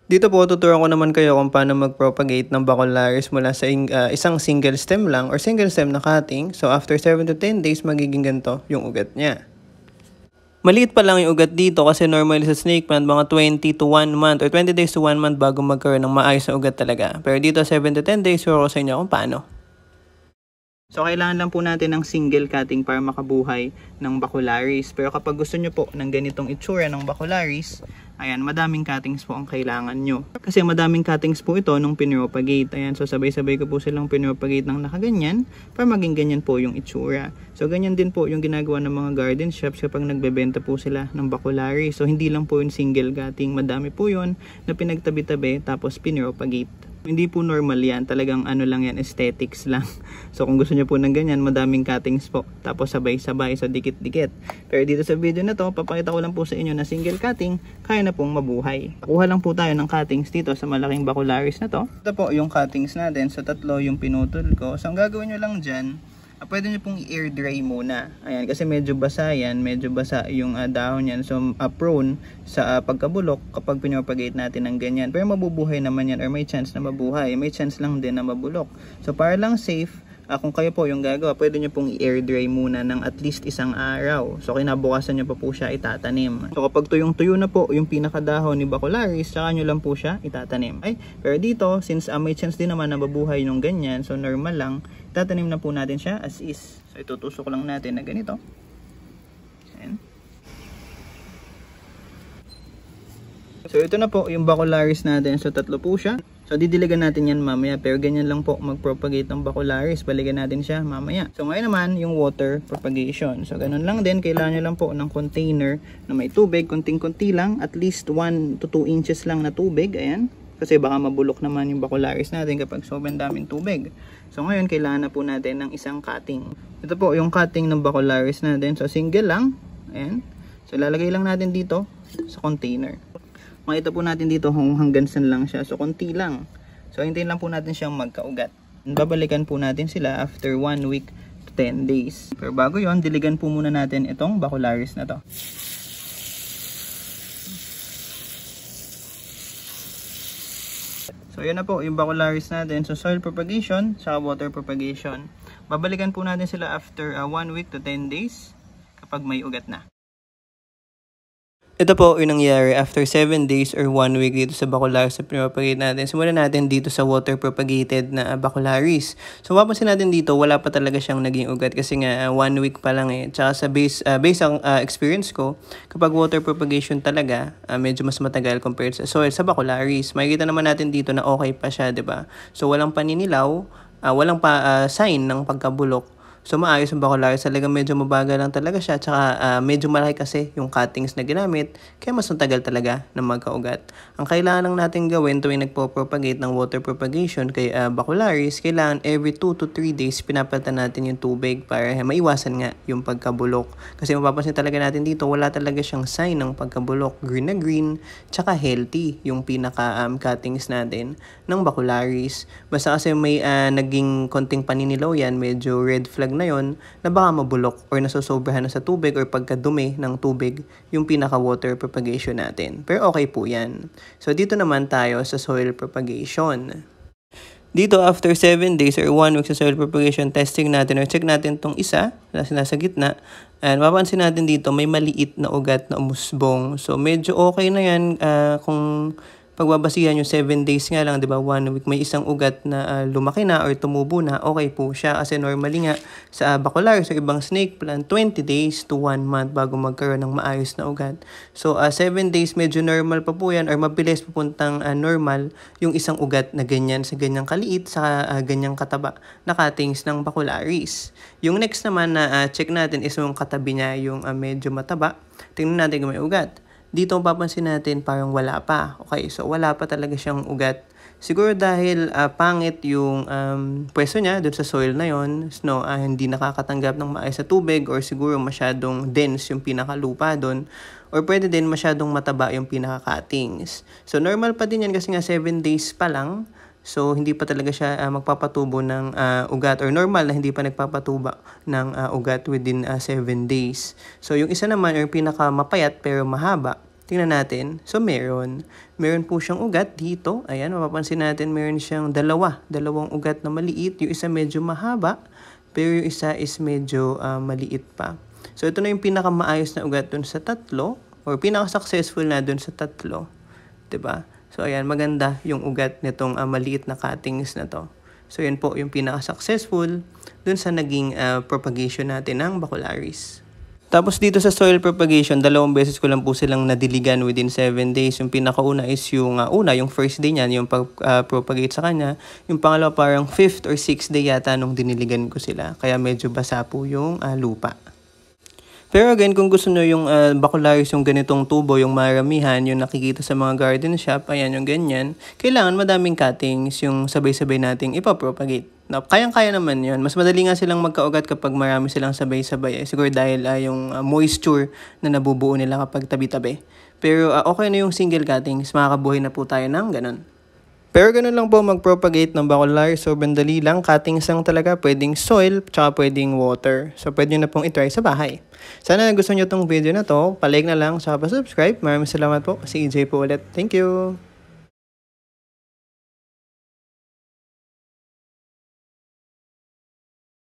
Dito po, tuturuan ko naman kayo kung paano mag-propagate ng bacularis mula sa isang single stem lang or single stem na cutting. So, after 7 to 10 days, magiging ganito yung ugat niya. Maliit pa lang yung ugat dito kasi normally sa snake plant, mga 20 to 1 month or 20 days to 1 month bago magkaroon ng maayos na ugat talaga. Pero dito, 7 to 10 days, turo ko sa inyo kung paano. So, kailangan lang po natin ng single cutting para makabuhay ng bacularis. Pero kapag gusto nyo po ng ganitong itsura ng bacularis, ayan, madaming cuttings po ang kailangan nyo. Kasi madaming cuttings po ito nung pinropagate. Ayan, so sabay-sabay ko po silang pinropagate ng nakaganyan para maging ganyan po yung itsura. So, ganyan din po yung ginagawa ng mga garden shops kapag nagbebenta po sila ng bacularis. So, hindi lang po yung single cutting. Madami po yun na pinagtabi-tabi tapos pinropagate. Hindi po normal yan, talagang ano lang yan, aesthetics lang. So kung gusto niyo po ng ganyan, madaming cuttings po, tapos sabay-sabay, so dikit-dikit. Pero dito sa video na to, papakita ko lang po sa inyo na single cutting, kaya na pong mabuhay. Kuha lang po tayo ng cuttings dito sa malaking bacularis na to. Ito po yung cuttings natin, so tatlo yung pinutol ko. So ang gagawin nyo lang dyan, pwede nyo pong i-air dry muna. Ayan, kasi medyo basa yan, medyo basa yung dahon yan. So, prone sa pagkabulok kapag pinropagate natin ng ganyan. Pero mabubuhay naman yan or may chance na mabuhay. May chance lang din na mabulok. So, para lang safe, kung kayo po yung gagawa, pwede nyo pong i-air dry muna ng at least isang araw. So, kinabukasan nyo pa po siya itatanim. So, kapag tuyong-tuyo na po yung pinakadahon ni bacularis, saka nyo lang po siya itatanim. Pero dito, since may chance din naman na mabuhay nung ganyan, so normal lang, itatanim na po natin siya as is. So, itutusok lang natin na ganito. Ayan. So, ito na po yung bacularis natin. So, tatlo po siya. So, didiligan natin yan mamaya. Pero ganyan lang po mag-propagate ng bacularis. Balikan natin siya mamaya. So, ngayon naman, yung water propagation. So, ganun lang din. Kailangan nyo lang po ng container na may tubig. Kunting-kunti lang. At least 1 to 2 inches lang na tubig. Ayan. Kasi baka mabulok naman yung bacularis natin kapag sobrang daming tubig. So, ngayon, kailangan na po natin ng isang cutting. Ito po yung cutting ng bacularis natin. So, single lang. Ayan. So, lalagay lang natin dito sa container. Makita po natin dito hanggang saan lang siya. So, konti lang. So, hintayin lang po natin siyang magkaugat. Babalikan po natin sila after 1 week to 10 days. Pero bago yon, diligan po muna natin itong bacularis na to. So, yan na po yung bacularis natin. So, soil propagation, saka water propagation. Babalikan po natin sila after 1 week to 10 days kapag may ugat na. Ito po yung nangyari after 7 days or 1 week dito sa bacularis na pinropagate natin. Simulan natin dito sa water propagated na bacularis. So, mapapansin natin dito, wala pa talaga siyang naging ugat kasi nga 1 week pa lang eh. Tsaka sa based ang experience ko, kapag water propagation talaga, medyo mas matagal compared sa soil sa bacularis. Makikita naman natin dito na okay pa siya, 'di ba? So, walang paninilaw, walang pa sign ng pagkabulok. So, maayos yung bacularis. Talagang medyo mabagal lang talaga siya. Tsaka, medyo malaki kasi yung cuttings na ginamit. Kaya mas matagal talaga na magkaugat. Ang kailangan lang natin gawin tuwing nagpo-propagate ng water propagation kay bacularis, kailangan every 2 to 3 days pinapalitan natin yung tubig para maiwasan nga yung pagkabulok. Kasi mapapansin talaga natin dito, wala talaga siyang sign ng pagkabulok. Green na green. Tsaka healthy yung pinaka-cuttings natin ng bacularis. Basta kasi may naging konting paninilaw yan, medyo red flag na yon na baka mabulok or nasosobrahan na sa tubig or pagkadumi ng tubig yung pinaka-water propagation natin. Pero okay po yan. So, dito naman tayo sa soil propagation. Dito, after 7 days or 1 week sa soil propagation, testing natin or check natin tong isa na nasa gitna. And mapapansin natin dito, may maliit na ugat na umusbong. So, medyo okay na yan kung pagbabasihan yung 7 days nga lang, 'di ba? 1 week may isang ugat na lumaki na or tumubo na, okay po siya. Kasi normally nga sa bacularis o ibang snake plant, 20 days to 1 month bago magkaroon ng maayos na ugat. So, 7 days medyo normal pa po yan or mabilis papuntang normal yung isang ugat na ganyan sa ganyang kaliit sa ganyang kataba na cuttings ng bacularis. Yung next naman na check natin is yung katabi niya, yung medyo mataba. Tingnan natin kung may ugat. Dito papansin natin parang wala pa. Okay, so wala pa talaga siyang ugat. Siguro dahil pangit yung pwesto niya dun sa soil na yon, no, hindi nakakatanggap ng maayos sa tubig or siguro masyadong dense yung pinakalupa dun. Or pwede din masyadong mataba yung pinaka-cuttings. So normal pa din yan kasi nga 7 days pa lang. So, hindi pa talaga siya magpapatubo ng ugat or normal na hindi pa nagpapatuba ng ugat within 7 days. So, yung isa naman yung pinaka mapayat pero mahaba Tingnan natin. So, meron po siyang ugat dito. Ayan, mapapansin natin meron siyang dalawang ugat na maliit. Yung isa medyo mahaba, pero yung isa is medyo maliit pa. So, ito na yung pinakamaayos na ugat dun sa tatlo, or pinaka-successful na dun sa tatlo. 'Di ba? So, ayan, maganda yung ugat nitong maliit na cuttings na to. So, yan po yung pinaka-successful dun sa naging propagation natin ng bacularis. Tapos dito sa soil propagation, 2 beses ko lang po silang nadiligan within 7 days. Yung pinakauna is yung yung first day niyan, yung pag-propagate sa kanya. Yung pangalawa parang 5th or 6th day yata nung diniligan ko sila. Kaya medyo basa po yung lupa. Pero again, kung gusto nyo yung bacularis, yung ganitong tubo, yung maramihan, yung nakikita sa mga garden shop, ayan yung ganyan, kailangan madaming cuttings yung sabay-sabay nating ipapropagate. Now, kayang-kaya naman yun. Mas madali nga silang magkaugat kapag marami silang sabay-sabay. Siguro dahil yung moisture na nabubuo nila kapag tabi-tabi. Pero okay na yung single cuttings, makakabuhay na po tayo ng ganun. Pero ganun lang po mag-propagate ng bacularis. Sobrang dali lang. Cuttings lang talaga. Pwedeng soil, tsaka pwedeng water. So, pwede nyo na pong itry sa bahay. Sana gusto nyo tong video na to. Palike na lang, tsaka pa-subscribe. Maraming salamat po. Si EJ po ulit. Thank you!